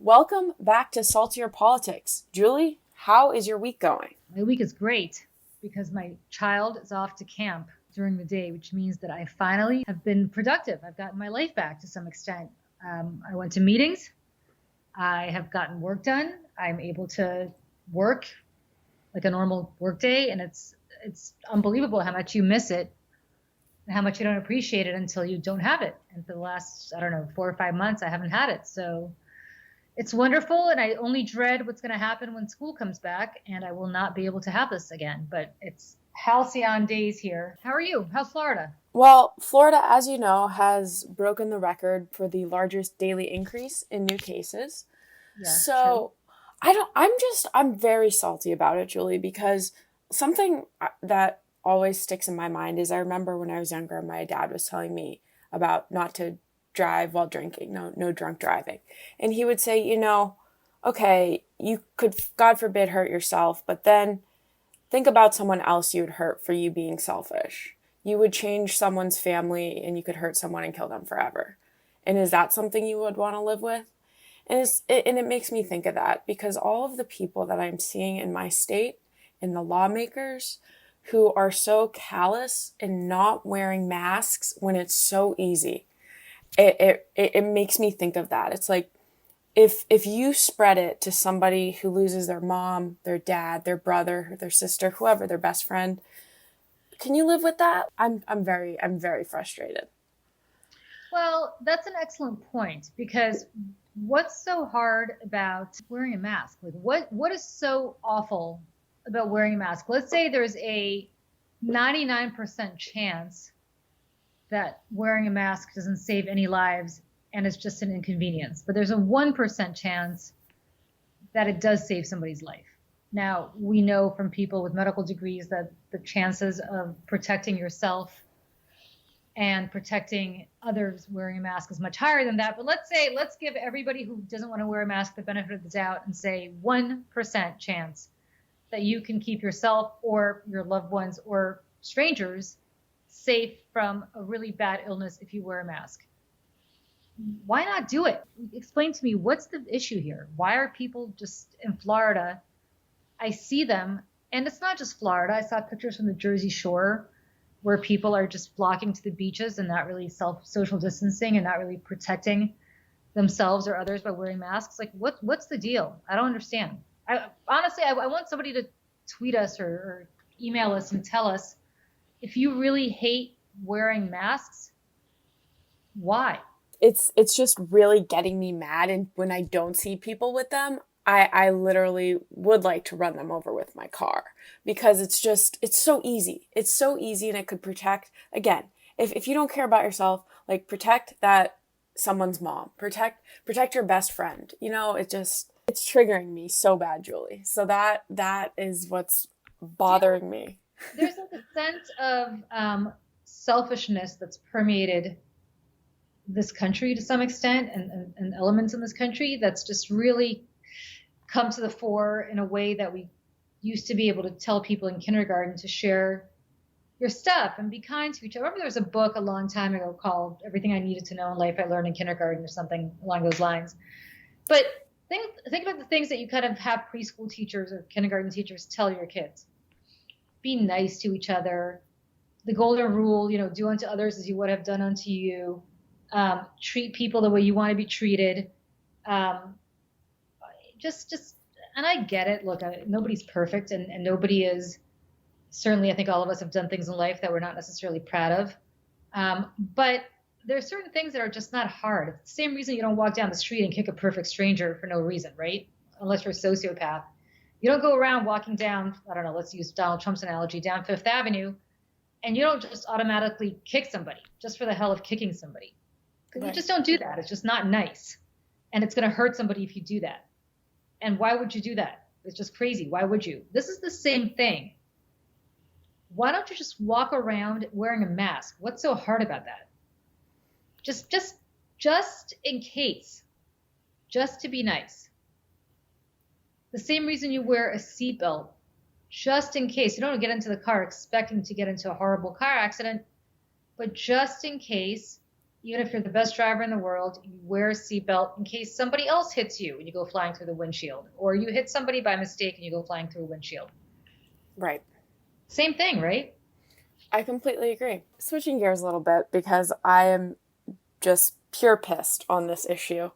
Welcome back to Saltier Politics. Julie, how is your week going? My week is great because my child is off to camp during the day, which means that I finally have been productive. I've gotten my life back to some extent. I went to meetings. I have gotten work done. I'm able to work like a normal work day, and it's unbelievable how much you miss it and how much you don't appreciate it until you don't have it. And for the last, I don't know, 4 or 5 months, I haven't had it. So it's wonderful, and I only dread what's going to happen when school comes back, and I will not be able to have this again. But it's halcyon days here. How are you? How's Florida? Well, Florida, as you know, has broken the record for the largest daily increase in new cases. Yes, true. So I'm very salty about it, Julie, because something that always sticks in my mind is I remember when I was younger, my dad was telling me about not to drive while drinking, no drunk driving. And he would say, okay, you could, God forbid, hurt yourself, but then think about someone else you'd hurt for you being selfish. You would change someone's family and you could hurt someone and kill them forever. And is that something you would want to live with? And it makes me think of that because all of the people that I'm seeing in my state and the lawmakers who are so callous and not wearing masks when it's so easy, it makes me think of that. It's like if you spread it to somebody who loses their mom, their dad, their brother, their sister, whoever, their best friend, can you live with that? I'm very frustrated. Well, that's an excellent point because what's so hard about wearing a mask? Like what is so awful about wearing a mask? Let's say there's a 99% chance that wearing a mask doesn't save any lives and it's just an inconvenience. But there's a 1% chance that it does save somebody's life. Now, we know from people with medical degrees that the chances of protecting yourself and protecting others wearing a mask is much higher than that. But let's give everybody who doesn't want to wear a mask the benefit of the doubt and say 1% chance that you can keep yourself or your loved ones or strangers safe from a really bad illness if you wear a mask. Why not do it? Explain to me, what's the issue here? Why are people just in Florida? I see them, and it's not just Florida. I saw pictures from the Jersey Shore where people are just flocking to the beaches and not really social distancing and not really protecting themselves or others by wearing masks. Like, what's the deal? I don't understand. I want somebody to tweet us or email us and tell us if you really hate wearing masks, why? It's just really getting me mad, and when I don't see people with them, I literally would like to run them over with my car because it's so easy. It's so easy, and it could protect, again, if you don't care about yourself, like protect that someone's mom, protect your best friend. It's triggering me so bad, Julie. So that is what's bothering me. There's like a sense of selfishness that's permeated this country to some extent and elements in this country that's just really come to the fore in a way that we used to be able to tell people in kindergarten to share your stuff and be kind to each other. I remember there was a book a long time ago called Everything I Needed to Know in Life I Learned in Kindergarten or something along those lines. But think about the things that you kind of have preschool teachers or kindergarten teachers tell your kids. Be nice to each other. The golden rule, do unto others as you would have done unto you. Treat people the way you want to be treated. Um, just, and I get it. Look, nobody's perfect, and nobody is. Certainly, I think all of us have done things in life that we're not necessarily proud of. But there are certain things that are just not hard. It's the same reason you don't walk down the street and kick a perfect stranger for no reason, right? Unless you're a sociopath. You don't go around walking down, I don't know, let's use Donald Trump's analogy, down Fifth Avenue, and you don't just automatically kick somebody just for the hell of kicking somebody. Because you Right. just don't do that. It's just not nice. And it's going to hurt somebody if you do that. And why would you do that? It's just crazy. Why would you? This is the same thing. Why don't you just walk around wearing a mask? What's so hard about that? Just in case, just to be nice. The same reason you wear a seatbelt, just in case. You don't get into the car expecting to get into a horrible car accident, but just in case Even if you're the best driver in the world, you wear a seatbelt in case somebody else hits you and you go flying through the windshield, or you hit somebody by mistake and you go flying through a windshield. Right. Same thing, right? I completely agree. Switching gears a little bit because I am just pure pissed on this issue.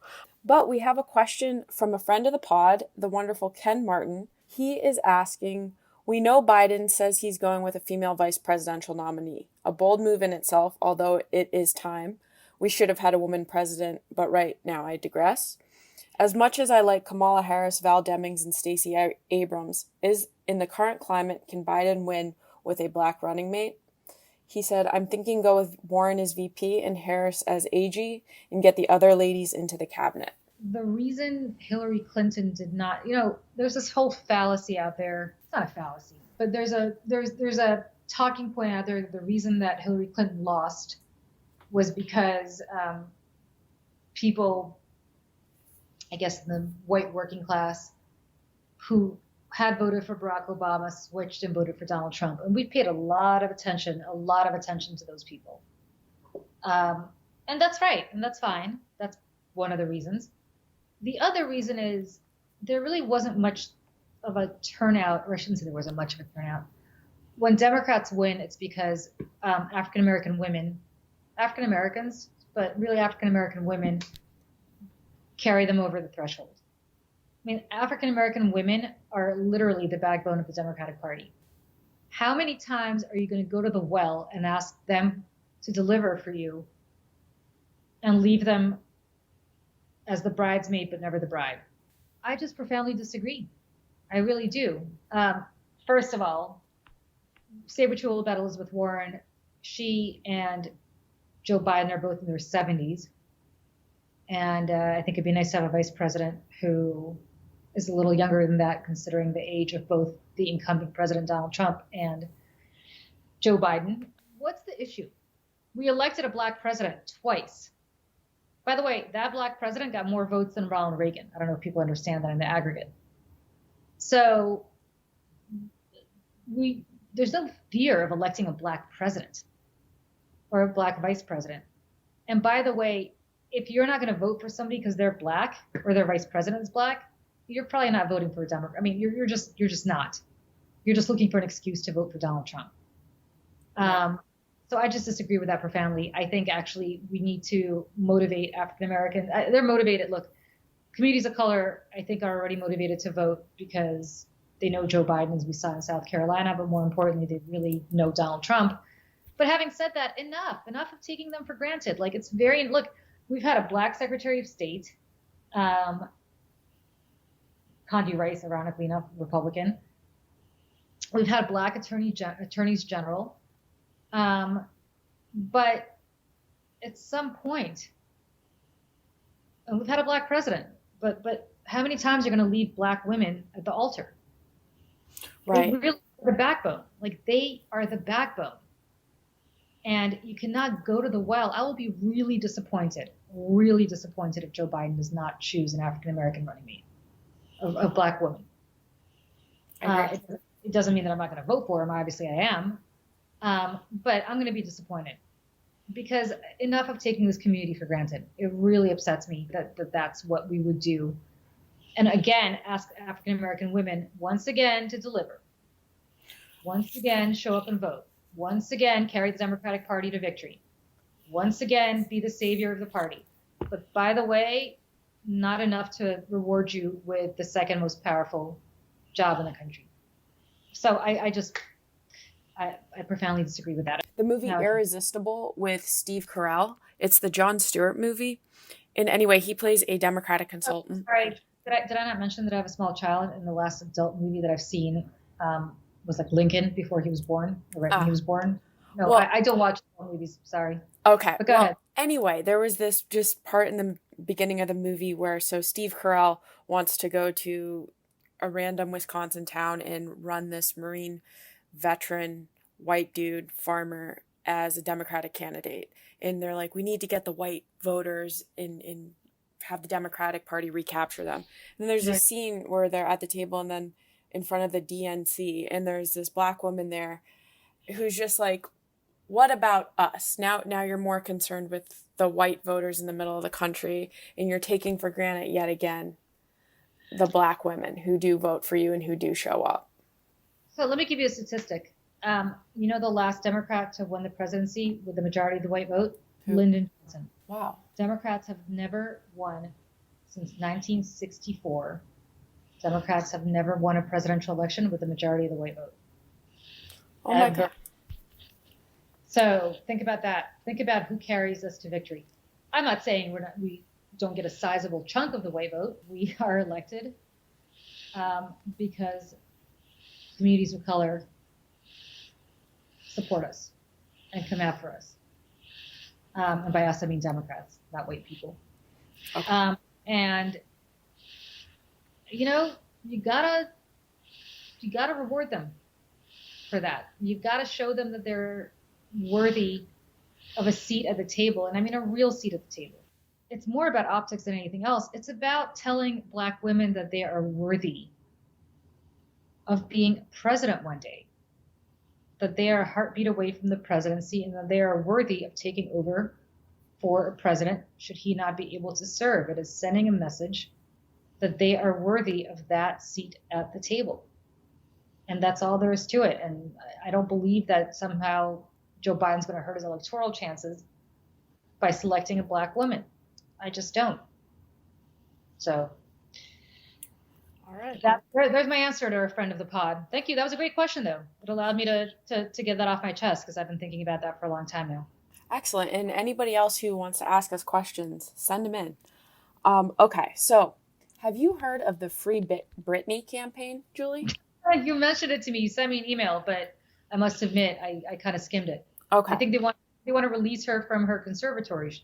But we have a question from a friend of the pod, the wonderful Ken Martin. He is asking, we know Biden says he's going with a female vice presidential nominee. A bold move in itself, although it is time. We should have had a woman president, but right now I digress. As much as I like Kamala Harris, Val Demings, and Stacey Abrams, is in the current climate, can Biden win with a black running mate? He said, I'm thinking go with Warren as VP and Harris as AG and get the other ladies into the cabinet. The reason Hillary Clinton did not, there's this whole fallacy out there. It's not a fallacy, but there's a talking point out there. The reason that Hillary Clinton lost was because people, I guess, in the white working class who had voted for Barack Obama switched and voted for Donald Trump. And we paid a lot of attention to those people. And that's right. And that's fine. That's one of the reasons. The other reason is there really wasn't much of a turnout, or I shouldn't say there wasn't much of a turnout. When Democrats win, it's because African-American women, African-Americans, but really African-American women carry them over the threshold. I mean, African-American women are literally the backbone of the Democratic Party. How many times are you going to go to the well and ask them to deliver for you and leave them as the bridesmaid, but never the bride? I just profoundly disagree. I really do. First of all, say what you will about Elizabeth Warren. She and Joe Biden are both in their 70s. And I think it'd be nice to have a vice president who is a little younger than that, considering the age of both the incumbent president, Donald Trump, and Joe Biden. What's the issue? We elected a black president twice. By the way, that black president got more votes than Ronald Reagan. I don't know if people understand that in the aggregate. So there's no fear of electing a black president or a black vice president. And by the way, if you're not going to vote for somebody because they're black or their vice president is black, you're probably not voting for a Democrat. I mean, you're just not. You're just looking for an excuse to vote for Donald Trump. So I just disagree with that profoundly. I think actually we need to motivate African Americans. They're motivated. Look, communities of color, I think, are already motivated to vote because they know Joe Biden, as we saw in South Carolina, but more importantly, they really know Donald Trump. But having said that, enough of taking them for granted. Like, it's very, look, we've had a black Secretary of State, Condi Rice, ironically enough, Republican. We've had black attorneys general. But at some point, and we've had a black president, but how many times are you going to leave black women at the altar? Right. They really are the backbone. Like, they are the backbone. And you cannot go to the well. I will be really disappointed if Joe Biden does not choose an African-American running mate, a black woman. It doesn't mean that I'm not going to vote for him. Obviously I am. But I'm going to be disappointed because enough of taking this community for granted. It really upsets me that that's what we would do. And again, ask African-American women once again to deliver. Once again, show up and vote. Once again, carry the Democratic Party to victory. Once again, be the savior of the party. But by the way, not enough to reward you with the second most powerful job in the country. So I profoundly disagree with that. The movie Irresistible with Steve Carell, it's the Jon Stewart movie. And anyway, he plays a Democratic consultant. Sorry, did I not mention that I have a small child? And the last adult movie that I've seen was like Lincoln before he was born, or right when he was born. No, well, I don't watch movies. Sorry. Okay. But go ahead. Anyway, there was this just part in the beginning of the movie where Steve Carell wants to go to a random Wisconsin town and run this Marine veteran white dude farmer as a Democratic candidate. And they're like, we need to get the white voters and have the Democratic Party recapture them. And then there's a scene where they're at the table and then in front of the DNC, and there's this black woman there who's just like what about us? Now you're more concerned with the white voters in the middle of the country, and you're taking for granted yet again the black women who do vote for you and who do show up. So let me give you a statistic. The last Democrat to win the presidency with the majority of the white vote? Who? Lyndon Johnson. Wow. Democrats have never won since 1964. Democrats have never won a presidential election with the majority of the white vote. Oh my God. So think about that. Think about who carries us to victory. I'm not saying we don't get a sizable chunk of the white vote. We are elected because communities of color support us and come after us. And by us, I mean Democrats, not white people. Okay. And you gotta reward them for that. You've got to show them that they're worthy of a seat at the table, and I mean a real seat at the table. It's more about optics than anything else. It's about telling black women that they are worthy of being president one day, that they are a heartbeat away from the presidency, and that they are worthy of taking over for a president should he not be able to serve. It is sending a message that they are worthy of that seat at the table. And that's all there is to it. And I don't believe that somehow Joe Biden's going to hurt his electoral chances by selecting a black woman. I just don't. So, all right. There's my answer to a friend of the pod. Thank you. That was a great question, though. It allowed me to get that off my chest because I've been thinking about that for a long time now. Excellent. And anybody else who wants to ask us questions, send them in. Okay, so have you heard of the Free Britney campaign, Julie? You mentioned it to me. You sent me an email, but I must admit I kind of skimmed it. Okay. I think they want to release her from her conservatorship.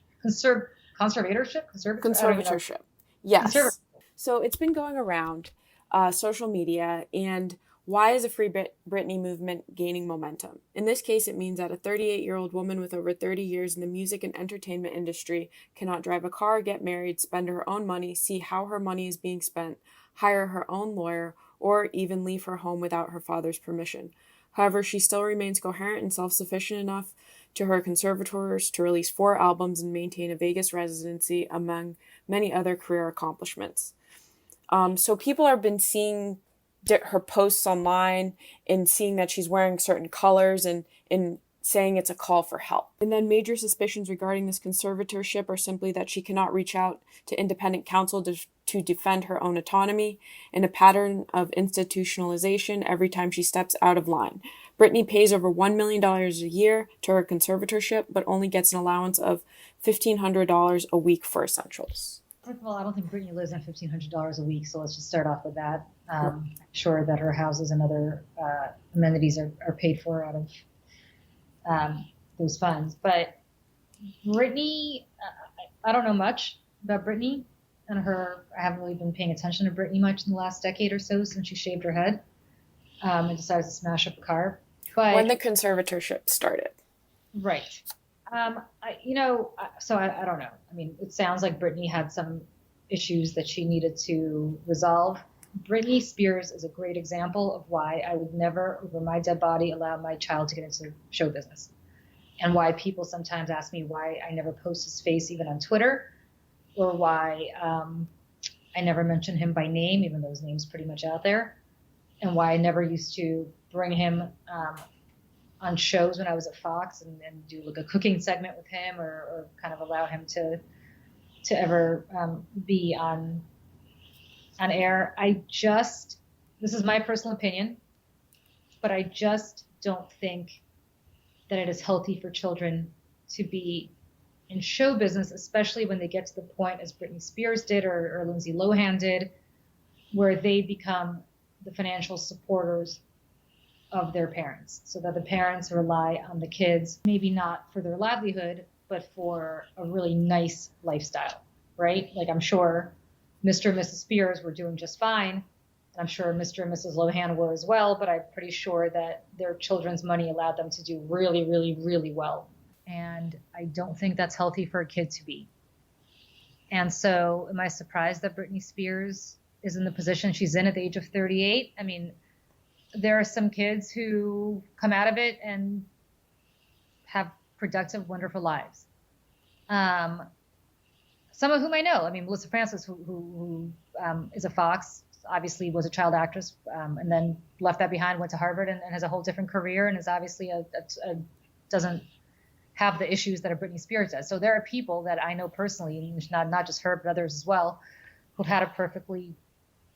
Conservatorship. Yes. So it's been going around social media, and why is the Free Britney movement gaining momentum? In this case, it means that a 38-year-old woman with over 30 years in the music and entertainment industry cannot drive a car, get married, spend her own money, see how her money is being spent, hire her own lawyer, or even leave her home without her father's permission. However, she still remains coherent and self-sufficient enough to her conservators to release 4 albums and maintain a Vegas residency, among many other career accomplishments. So people have been seeing her posts online and seeing that she's wearing certain colors and saying it's a call for help. And then major suspicions regarding this conservatorship are simply that she cannot reach out to independent counsel to defend her own autonomy, and a pattern of institutionalization every time she steps out of line. Britney pays over $1 million a year to her conservatorship, but only gets an allowance of $1,500 a week for essentials. First of all, I don't think Britney lives on $1,500 a week, so let's just start off with that. I'm sure that her houses and other amenities are paid for out of those funds. But Britney, I don't know much about Britney and her. I haven't really been paying attention to Britney much in the last decade or so since she shaved her head and decided to smash up a car. But when the conservatorship started. Right. So I don't know. I mean, it sounds like Britney had some issues that she needed to resolve. Britney Spears is a great example of why I would never, over my dead body, allow my child to get into show business. And why people sometimes ask me why I never post his face even on Twitter, or why I never mention him by name, even though his name's pretty much out there, and why I never used to bring him on shows when I was at Fox and do like a cooking segment with him, or kind of allow him to ever be on air. This is my personal opinion, but I just don't think that it is healthy for children to be in show business, especially when they get to the point, as Britney Spears did or Lindsay Lohan did, where they become the financial supporters of their parents, so that the parents rely on the kids, maybe not for their livelihood, but for a really nice lifestyle, right? Like, I'm sure Mr. and Mrs. Spears were doing just fine, and I'm sure Mr. and Mrs. Lohan were as well, but I'm pretty sure that their children's money allowed them to do really, really, really well. And I don't think that's healthy for a kid to be. And so am I surprised that Britney Spears is in the position she's in at the age of 38? I mean, there are some kids who come out of it and have productive, wonderful lives. Um, some of whom I know. I mean, Melissa Francis, who is a Fox, obviously was a child actress, and then left that behind, went to Harvard, and has a whole different career, and is obviously doesn't have the issues that a Britney Spears does. So there are people that I know personally, not just her, but others as well, who've had a perfectly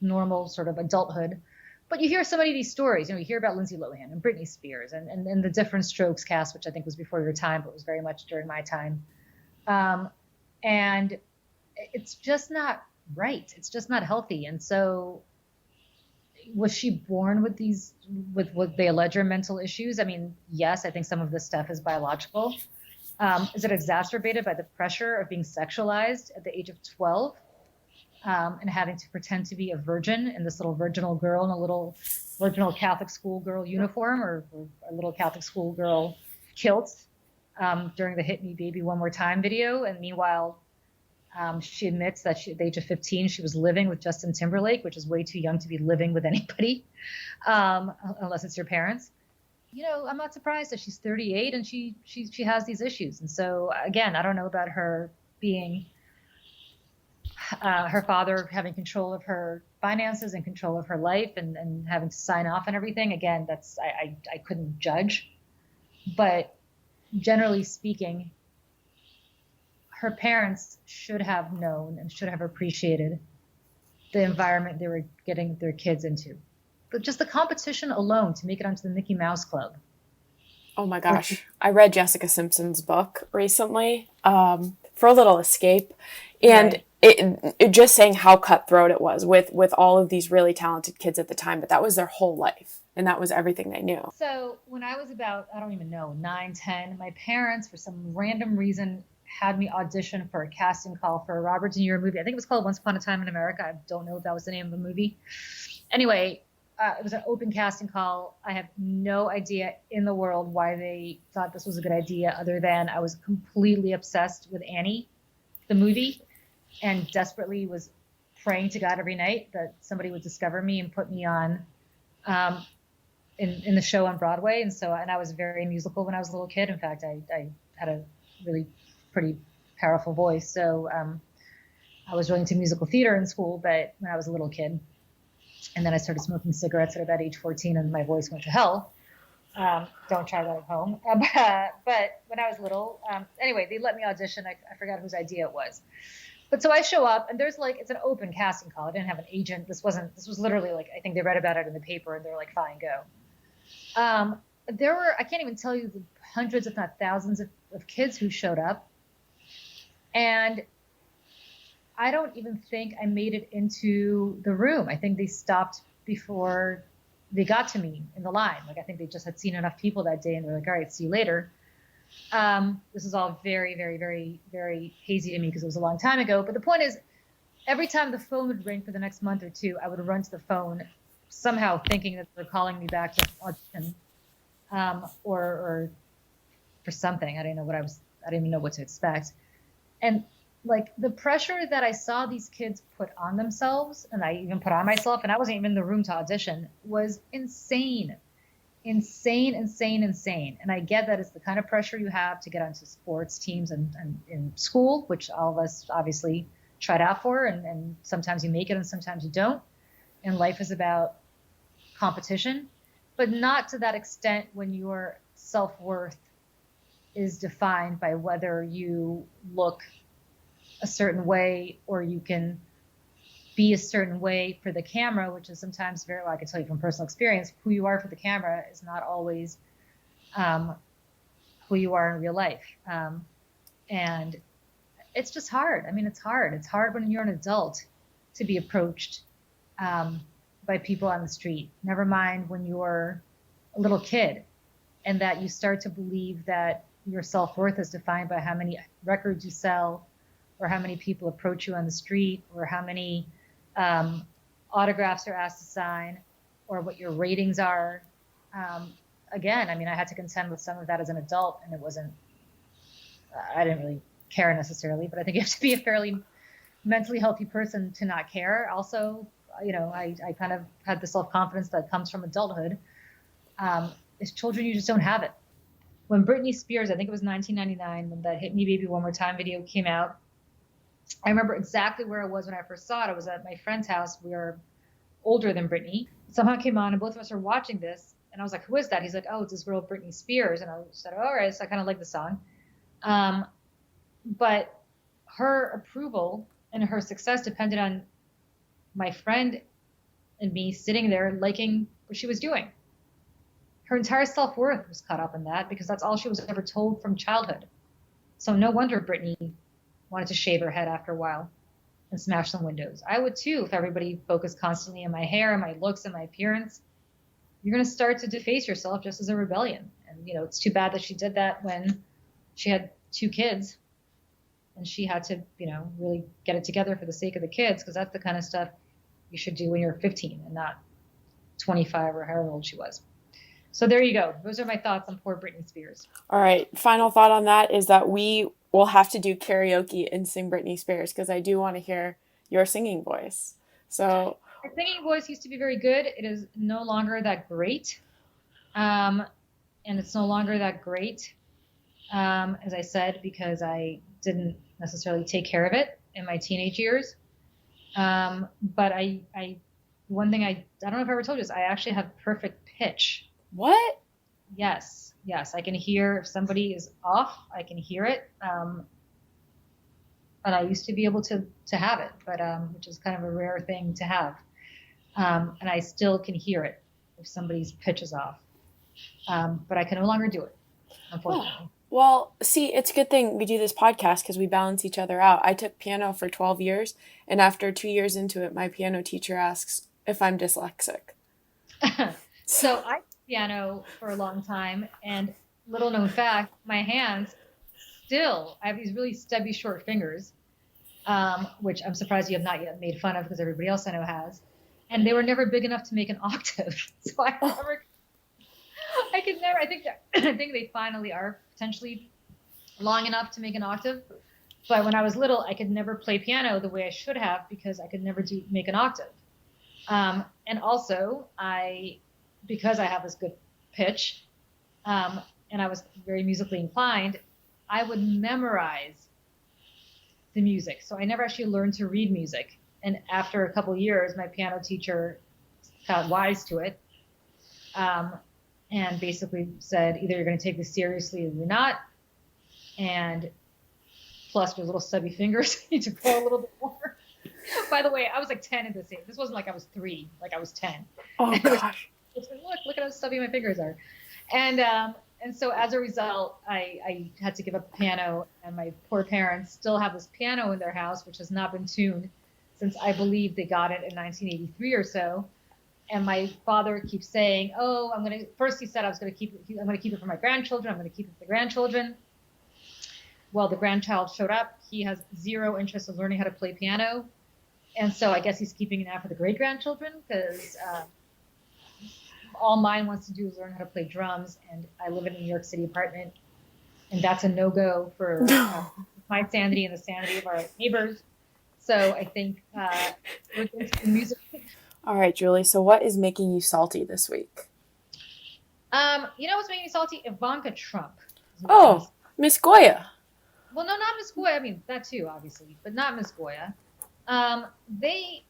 normal sort of adulthood. But you hear so many of these stories. You hear about Lindsay Lohan and Britney Spears and the Different Strokes cast, which I think was before your time, but was very much during my time. And it's just not right. It's just not healthy. And so was she born with these, with what they allege are mental issues? I mean, yes, I think some of this stuff is biological. Is it exacerbated by the pressure of being sexualized at the age of 12? And having to pretend to be a virgin and this little virginal girl in a little virginal Catholic schoolgirl uniform or a little Catholic schoolgirl kilt during the Hit Me Baby One More Time video. And meanwhile, she admits that at the age of 15, she was living with Justin Timberlake, which is way too young to be living with anybody, unless it's your parents. I'm not surprised that she's 38 and she has these issues. And so, again, I don't know about her being her father having control of her finances and control of her life and having to sign off on everything. Again, that's I couldn't judge. But generally speaking, her parents should have known and should have appreciated the environment they were getting their kids into. But just the competition alone to make it onto the Mickey Mouse Club. Oh my gosh. I read Jessica Simpson's book recently, for a little escape. And Right. it just saying how cutthroat it was with all of these really talented kids at the time, but that was their whole life. And that was everything they knew. So when I was about, I don't even know, 9, 10, my parents, for some random reason, had me audition for a casting call for a Robert De Niro movie. I think it was called Once Upon a Time in America. I don't know if that was the name of the movie. Anyway, it was an open casting call. I have no idea in the world why they thought this was a good idea, other than I was completely obsessed with Annie, the movie, and desperately was praying to God every night that somebody would discover me and put me on in the show on Broadway. And I was very musical when I was a little kid. In fact, I had a really pretty powerful voice. So I was going to musical theater in school, but when I was a little kid. And then I started smoking cigarettes at about age 14 and my voice went to hell. Don't try that at home. But when I was little, anyway, they let me audition. I forgot whose idea it was. But so I show up and there's it's an open casting call. I didn't have an agent. This was literally I think they read about it in the paper and they're like, fine, go. There were, I can't even tell you the hundreds, if not thousands of kids who showed up. And I don't even think I made it into the room. I think they stopped before they got to me in the line. I think they just had seen enough people that day and they're like, all right, see you later. This is all very, very, very, very hazy to me because it was a long time ago. But the point is, every time the phone would ring for the next month or two, I would run to the phone somehow thinking that they're calling me back to audition or for something. I didn't even know what to expect. And the pressure that I saw these kids put on themselves, and I even put on myself, and I wasn't even in the room to audition, was insane. Insane. And I get that it's the kind of pressure you have to get onto sports teams and in school, which all of us obviously tried out for, and sometimes you make it and sometimes you don't. And life is about competition, but not to that extent when your self-worth is defined by whether you look a certain way or you can be a certain way for the camera, which is sometimes very, well, I can tell you from personal experience, who you are for the camera is not always who you are in real life. And it's just hard. I mean, it's hard. It's hard when you're an adult to be approached by people on the street, never mind when you're a little kid, and that you start to believe that your self-worth is defined by how many records you sell, or how many people approach you on the street, or how many autographs are asked to sign, or what your ratings are. Again, I mean, I had to contend with some of that as an adult, and I didn't really care necessarily, but I think you have to be a fairly mentally healthy person to not care. Also, I kind of had the self-confidence that comes from adulthood. As children, you just don't have it. when Britney Spears, I think it was 1999, when that Hit Me Baby One More Time video came out. I remember exactly where I was when I first saw it. I was at my friend's house. We are older than Britney. Somehow it came on, and both of us are watching this. And I was like, "Who is that?" He's like, "Oh, it's this girl, Britney Spears." And I said, "All right." So I kind of like the song. Um, but her approval and her success depended on my friend and me sitting there liking what she was doing. Her entire self-worth was caught up in that because that's all she was ever told from childhood. So no wonder Britney wanted to shave her head after a while and smash some windows. I would too if everybody focused constantly on my hair and my looks and my appearance. You're going to start to deface yourself just as a rebellion. And, it's too bad that she did that when she had 2 kids and she had to, really get it together for the sake of the kids, because that's the kind of stuff you should do when you're 15 and not 25 or however old she was. So there you go. Those are my thoughts on poor Britney Spears. All right. Final thought on that is that we will have to do karaoke and sing Britney Spears because I do want to hear your singing voice. So My singing voice used to be very good. It is no longer that great. And it's no longer that great, as I said, because I didn't necessarily take care of it in my teenage years. But one thing I don't know if I ever told you this, I actually have perfect pitch. what? Yes, I can hear if somebody is off. I can hear it, and I used to be able to have it, but which is kind of a rare thing to have. And I still can hear it if somebody's pitch is off, but I can no longer do it, unfortunately. Oh. Well, see, it's a good thing we do this podcast because we balance each other out. I took piano for 12 years, and after 2 years into it, my piano teacher asks if I'm dyslexic. So I played piano for a long time, and little known fact, my hands I have these really stubby, short fingers, which I'm surprised you have not yet made fun of because everybody else I know has. And they were never big enough to make an octave. So I could never, I think they finally are potentially long enough to make an octave. But when I was little, I could never play piano the way I should have because I could never make an octave. And also, because I have this good pitch, and I was very musically inclined, I would memorize the music. So I never actually learned to read music. And after a couple of years, my piano teacher got wise to it, and basically said, either you're going to take this seriously or you're not. And plus, with little stubby fingers, you need to grow a little bit more. By the way, I was like 10 at this age. This wasn't like I was 3, like I was 10. Oh, gosh. It's like, look at how stubby my fingers are. And so as a result, I had to give up the piano, and my poor parents still have this piano in their house, which has not been tuned since I believe they got it in 1983 or so. And my father keeps saying, "Oh, first he said I'm going to keep it for my grandchildren. I'm going to keep it for the grandchildren." Well, the grandchild showed up. He has zero interest in learning how to play piano. And so I guess he's keeping it now for the great grandchildren because all mine wants to do is learn how to play drums. And I live in a New York City apartment, and that's a no-go for my sanity and the sanity of our neighbors. So I think we're going to music. All right, Julie. So what is making you salty this week? What's making me salty? Ivanka Trump. Oh, Miss Goya. Well, no, not Miss Goya. I mean, that too, obviously, but not Miss Goya.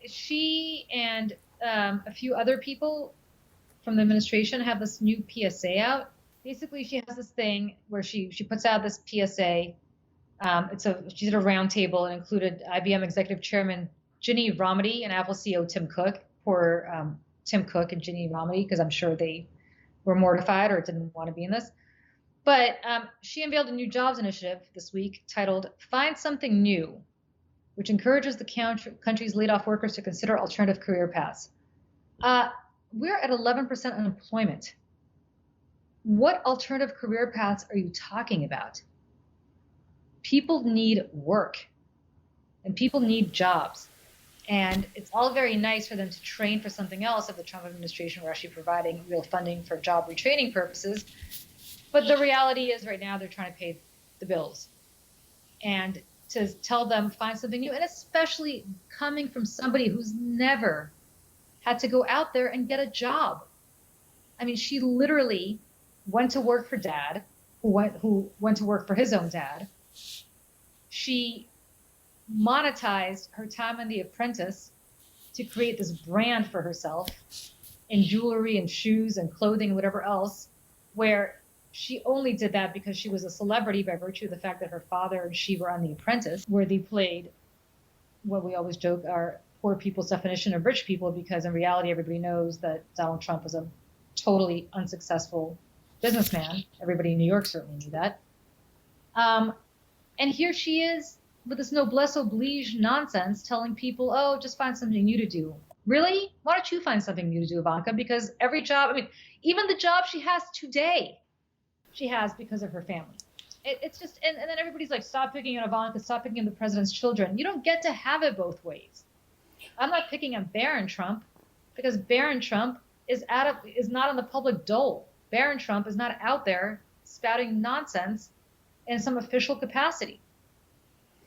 She and a few other people from the administration have this new PSA out. Basically, she has this thing where she puts out this PSA. She did a roundtable and included IBM executive chairman Ginny Rometty and Apple CEO Tim Cook. Poor Tim Cook and Ginny Rometty, because I'm sure they were mortified or didn't want to be in this. But she unveiled a new jobs initiative this week titled "Find Something New," which encourages the country's laid-off workers to consider alternative career paths. We're at 11% unemployment. What alternative career paths are you talking about? People need work, and people need jobs. And it's all very nice for them to train for something else if the Trump administration were actually providing real funding for job retraining purposes. But the reality is right now they're trying to pay the bills. And to tell them find something new, and especially coming from somebody who's never had to go out there and get a job. I mean, she literally went to work for dad, who went to work for his own dad. She monetized her time in The Apprentice to create this brand for herself in jewelry and shoes and clothing and whatever else, where she only did that because she was a celebrity by virtue of the fact that her father and she were on The Apprentice, where they played what we always joke are poor people's definition of rich people, because in reality, everybody knows that Donald Trump was a totally unsuccessful businessman. Everybody in New York certainly knew that. Um, and here she is with this noblesse oblige nonsense telling people, oh, just find something new to do. Really? Why don't you find something new to do, Ivanka? Because every job, I mean, even the job she has today, she has because of her family. It's just, and then everybody's like, stop picking on Ivanka, stop picking on the president's children. You don't get to have it both ways. I'm not picking on Barron Trump because Barron Trump is not on the public dole. Barron Trump is not out there spouting nonsense in some official capacity.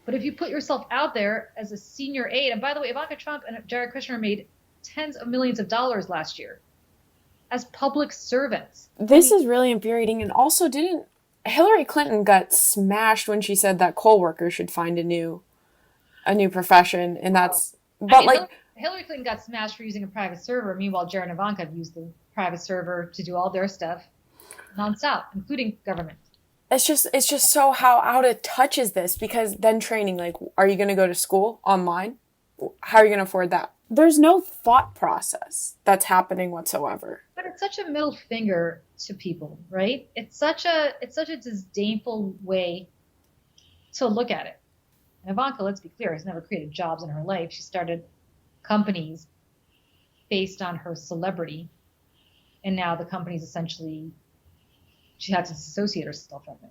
But if you put yourself out there as a senior aide, and by the way, Ivanka Trump and Jared Kushner made tens of millions of dollars last year as public servants. This is really infuriating. And also, didn't Hillary Clinton got smashed when she said that coal workers should find a new profession, and that's Hillary Clinton got smashed for using a private server. Meanwhile, Jared and Ivanka have used the private server to do all their stuff nonstop, including government. It's just so how out of touch is this? Because then training, like, are you going to go to school online? How are you going to afford that? There's no thought process that's happening whatsoever. But it's such a middle finger to people, right? It's such a disdainful way to look at it. And Ivanka, let's be clear, has never created jobs in her life. She started companies based on her celebrity, and now the company's essentially, she had to disassociate herself from it.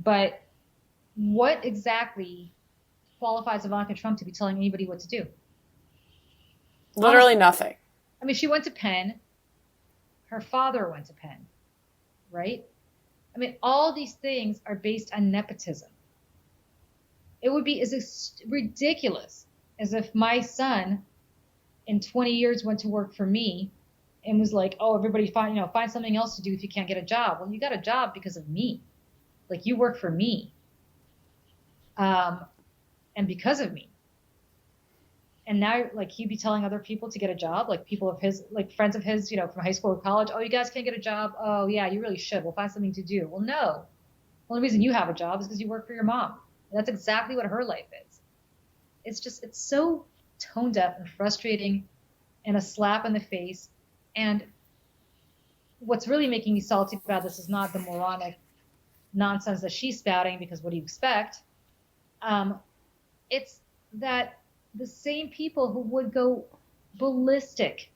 But what exactly qualifies Ivanka Trump to be telling anybody what to do? Literally nothing. I mean, she went to Penn. Her father went to Penn, right? I mean, all these things are based on nepotism. It would be as ridiculous as if my son in 20 years went to work for me and was like, oh, everybody find something else to do if you can't get a job. Well, you got a job because of me. Like, you work for me. And because of me. And now, like, he'd be telling other people to get a job, like people of his, like friends of his, from high school or college. Oh, you guys can't get a job. Oh, yeah, you really should. We'll find something to do. Well, no. The only reason you have a job is because you work for your mom. And that's exactly what her life is. It's so tone deaf and frustrating and a slap in the face. And what's really making me salty about this is not the moronic nonsense that she's spouting, because what do you expect? It's that the same people who would go ballistic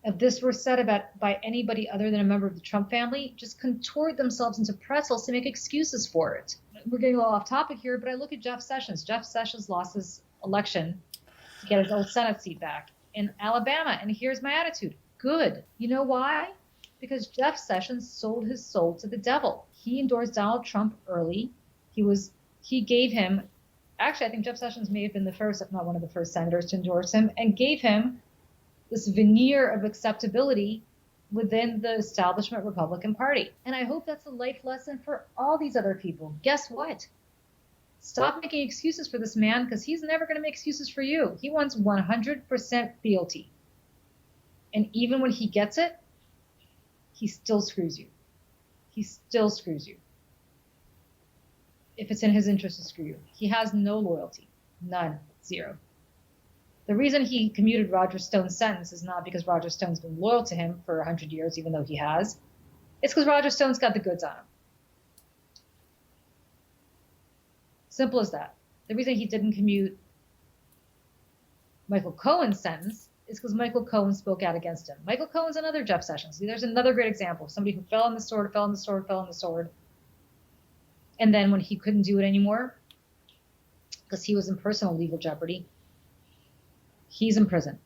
if this were said by anybody other than a member of the Trump family just contort themselves into pretzels to make excuses for it. We're getting a little off topic here, but I look at Jeff Sessions. Jeff Sessions lost his election to get his old Senate seat back in Alabama. And here's my attitude. Good. You know why? Because Jeff Sessions sold his soul to the devil. He endorsed Donald Trump early. He gave him, actually, I think Jeff Sessions may have been the first, if not one of the first senators to endorse him, and gave him this veneer of acceptability within the establishment Republican Party. And I hope that's a life lesson for all these other people. Guess what? Stop making excuses for this man, because he's never going to make excuses for you. He wants 100% fealty. And even when he gets it, he still screws you. He still screws you. If it's in his interest to screw you. He has no loyalty. None. Zero. The reason he commuted Roger Stone's sentence is not because Roger Stone's been loyal to him for 100 years, even though he has. It's because Roger Stone's got the goods on him. Simple as that. The reason he didn't commute Michael Cohen's sentence is because Michael Cohen spoke out against him. Michael Cohen's another Jeff Sessions. There's another great example of somebody who fell on the sword. And then when he couldn't do it anymore, because he was in personal legal jeopardy, he's in prison.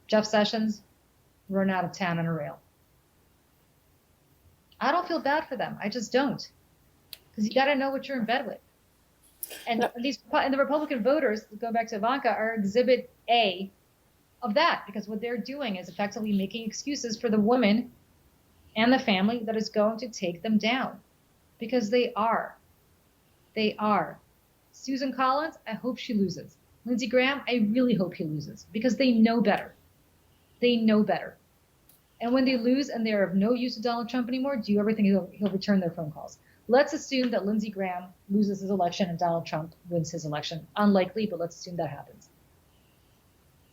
Jeff Sessions, run out of town on a rail. I don't feel bad for them. I just don't. Because you got to know what you're in bed with. And the Republican voters, going back to Ivanka, are exhibit A of that, because what they're doing is effectively making excuses for the woman and the family that is going to take them down, because they are. They are. Susan Collins, I hope she loses. Lindsey Graham, I really hope he loses because they know better. They know better. And when they lose and they're of no use to Donald Trump anymore, do you ever think he'll return their phone calls? Let's assume that Lindsey Graham loses his election and Donald Trump wins his election. Unlikely, but let's assume that happens.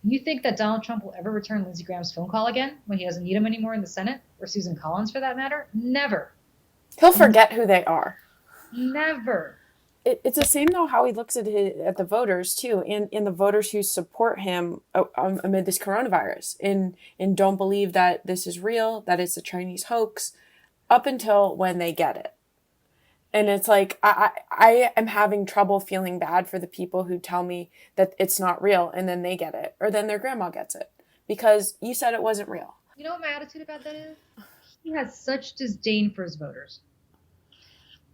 You think that Donald Trump will ever return Lindsey Graham's phone call again when he doesn't need him anymore in the Senate, or Susan Collins for that matter? Never. He'll forget who they are. Never. It's the same though how he looks at the voters too, and the voters who support him amid this coronavirus, and don't believe that this is real, that it's a Chinese hoax, up until when they get it. And it's like, I am having trouble feeling bad for the people who tell me that it's not real and then they get it, or then their grandma gets it, because you said it wasn't real. You know what my attitude about that is? He has such disdain for his voters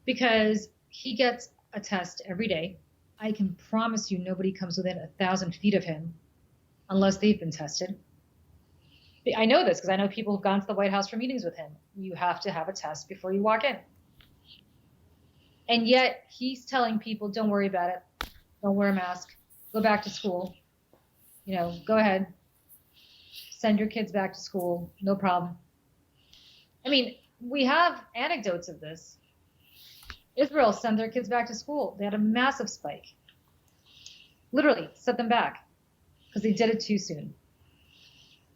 because he gets a test every day. I can promise you nobody comes within 1,000 feet of him unless they've been tested. I know this because I know people who've gone to the White House for meetings with him. You have to have a test before you walk in. And yet he's telling people, don't worry about it. Don't wear a mask. Go back to school. Go ahead. Send your kids back to school. No problem. I mean, we have anecdotes of this. Israel sent their kids back to school. They had a massive spike. Literally set them back because they did it too soon.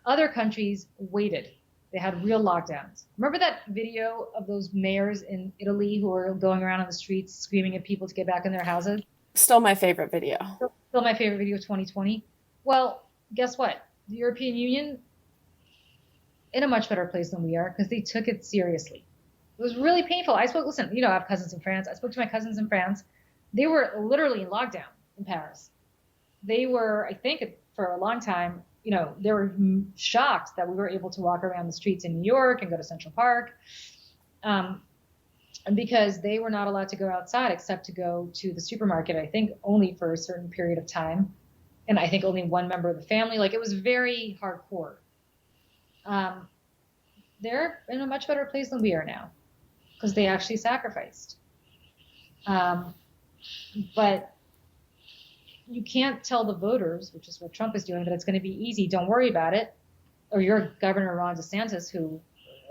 Other countries waited. They had real lockdowns. Remember that video of those mayors in Italy who were going around on the streets screaming at people to get back in their houses? Still my favorite video. Still my favorite video of 2020. Well, guess what? The European Union, in a much better place than we are because they took it seriously. It was really painful. I have cousins in France. I spoke to my cousins in France. They were literally in lockdown in Paris. They were, I think, for a long time, they were shocked that we were able to walk around the streets in New York and go to Central Park. And because they were not allowed to go outside except to go to the supermarket, I think only for a certain period of time. And I think only one member of the family. Like, it was very hardcore. They're in a much better place than we are now because they actually sacrificed. But you can't tell the voters, which is what Trump is doing, that it's going to be easy. Don't worry about it. Or your Governor Ron DeSantis, who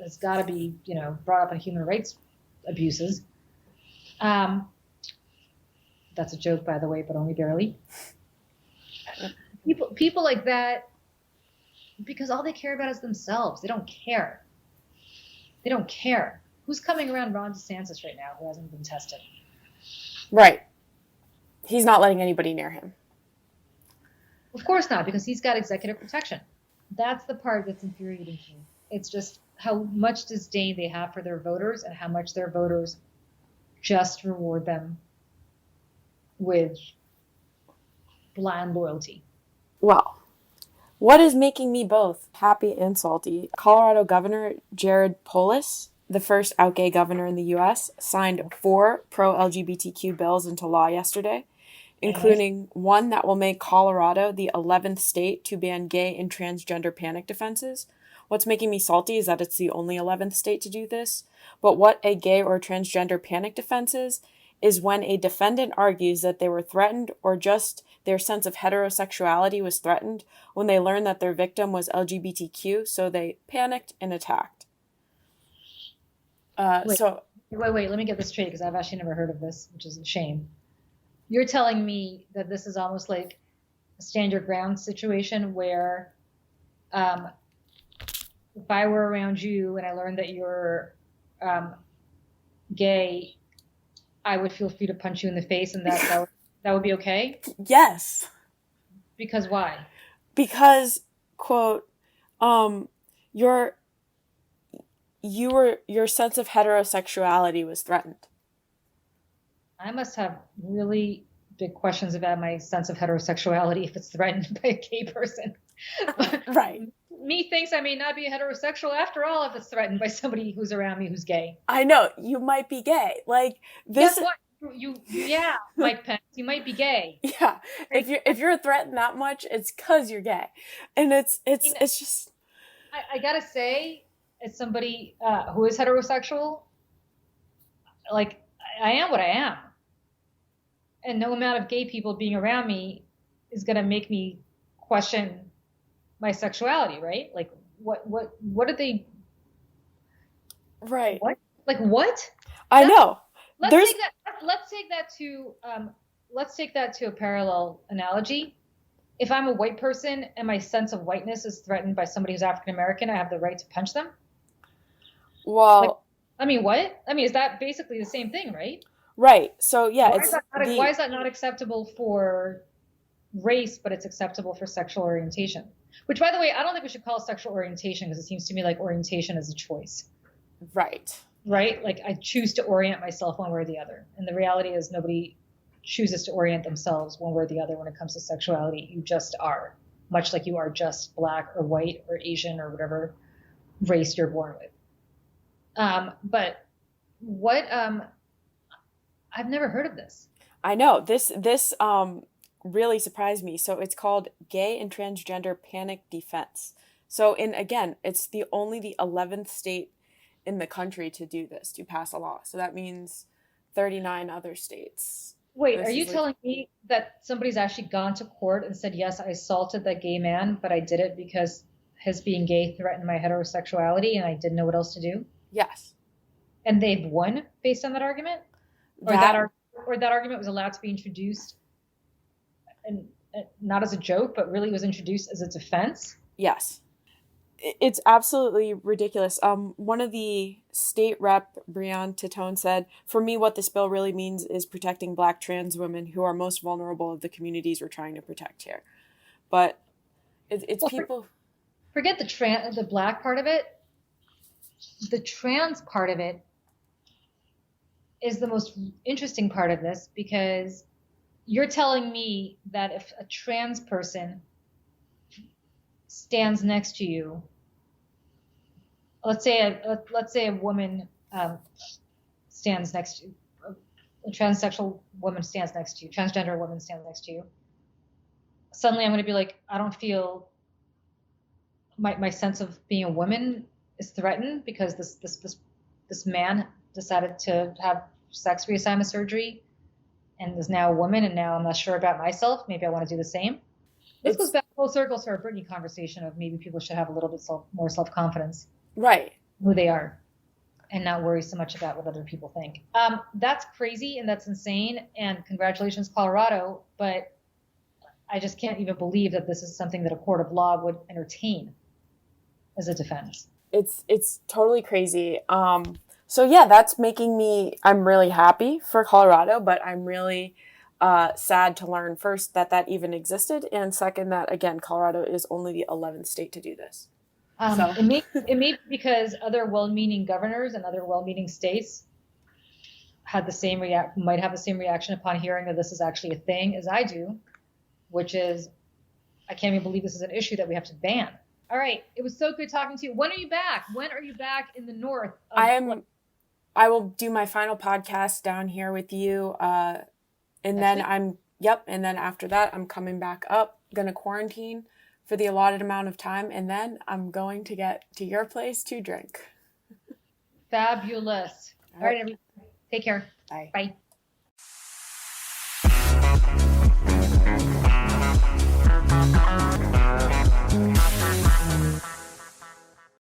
has got to be, brought up on human rights abuses. That's a joke, by the way, but only barely. People like that, because all they care about is themselves. They don't care. They don't care. Who's coming around Ron DeSantis right now who hasn't been tested? Right. He's not letting anybody near him. Of course not, because he's got executive protection. That's the part that's infuriating to me. It's just how much disdain they have for their voters and how much their voters just reward them with blind loyalty. Well, what is making me both happy and salty? Colorado Governor Jared Polis, the first out gay governor in the U.S., signed 4 pro-LGBTQ bills into law yesterday, including one that will make Colorado the 11th state to ban gay and transgender panic defenses. What's making me salty is that it's the only 11th state to do this. But what a gay or transgender panic defense is when a defendant argues that they were threatened or just their sense of heterosexuality was threatened when they learned that their victim was LGBTQ, so they panicked and attacked. Wait, let me get this straight because I've actually never heard of this, which is a shame. You're telling me that this is almost like a stand your ground situation where if I were around you and I learned that you're gay, I would feel free to punch you in the face and that would be okay? Yes. Because why? Because, quote, your sense of heterosexuality was threatened. I must have really big questions about my sense of heterosexuality if it's threatened by a gay person. Right. Me thinks I may not be a heterosexual after all if it's threatened by somebody who's around me who's gay. I know. You might be gay. Like this. Guess what? Yeah, Mike Pence, you might be gay. Yeah. If you're threatened that much, it's because you're gay. And it's just. I gotta say, as somebody who is heterosexual, like I am what I am, and no amount of gay people being around me is going to make me question my sexuality, right? Like what did they Right. what like what? I That's know. let's There's take that let's take that to a parallel analogy. If I'm a white person and my sense of whiteness is threatened by somebody who's African American, I have the right to punch them. Like, well, I mean, what? I mean, is that basically the same thing, right? right. So yeah, Why is it's that not, why is that not acceptable for race, but it's acceptable for sexual orientation? Which, by the way, I don't think we should call it sexual orientation because it seems to me like orientation is a choice, right. right? Like I choose to orient myself one way or the other. And the reality is nobody chooses to orient themselves one way or the other when it comes to sexuality. You just are, much like you are just black or white or Asian or whatever race you're born with. But what I've never heard of this. I know. This really surprised me. So it's called Gay and Transgender Panic Defense. So in again, it's the 11th state in the country to do this, to pass a law. So that means 39 other states. Wait, are This you is like telling me that somebody's actually gone to court and said, yes, I assaulted that gay man, but I did it because his being gay threatened my heterosexuality and I didn't know what else to do? yes. And they've won based on that argument? Or That or that argument was allowed to be introduced and not as a joke, but really was introduced as a defense? yes. It's absolutely ridiculous. One of the state rep, Breon Titone, said, "For me, what this bill really means is protecting Black trans women who are most vulnerable of the communities we're trying to protect here." But it's Well, people. forget the black part of it. The trans part of it is the most interesting part of this because you're telling me that if a trans person stands next to you, let's say a woman stands next to you, a transsexual woman stands next to you, transgender woman stands next to you. Suddenly, I'm going to be like, I don't feel my sense of being a woman is threatened because this man decided to have sex reassignment surgery and is now a woman, and now I'm not sure about myself. Maybe I want to do the same. This goes It's back full circle to our Britney conversation of maybe people should have a little bit more self-confidence right. who they are and not worry so much about what other people think. That's crazy and that's insane. And congratulations, Colorado. But I just can't even believe that this is something that a court of law would entertain as a defense. It's totally crazy. So yeah, that's making me. I'm really happy for Colorado, but I'm really sad to learn first that that even existed, and second that again, Colorado is only the 11th state to do this. So It may be because other well-meaning governors and other well-meaning states had the same might have the same reaction upon hearing that this is actually a thing as I do, which is I can't even believe this is an issue that we have to ban. All right, it was so good talking to you. When are you back? When are you back in the north? I will do my final podcast down here with you, and Next then week? and then after that I'm coming back up. Gonna quarantine for the allotted amount of time, and then I'm going to get to your place to drink. Fabulous. All right, everybody. Take care. Bye. Bye.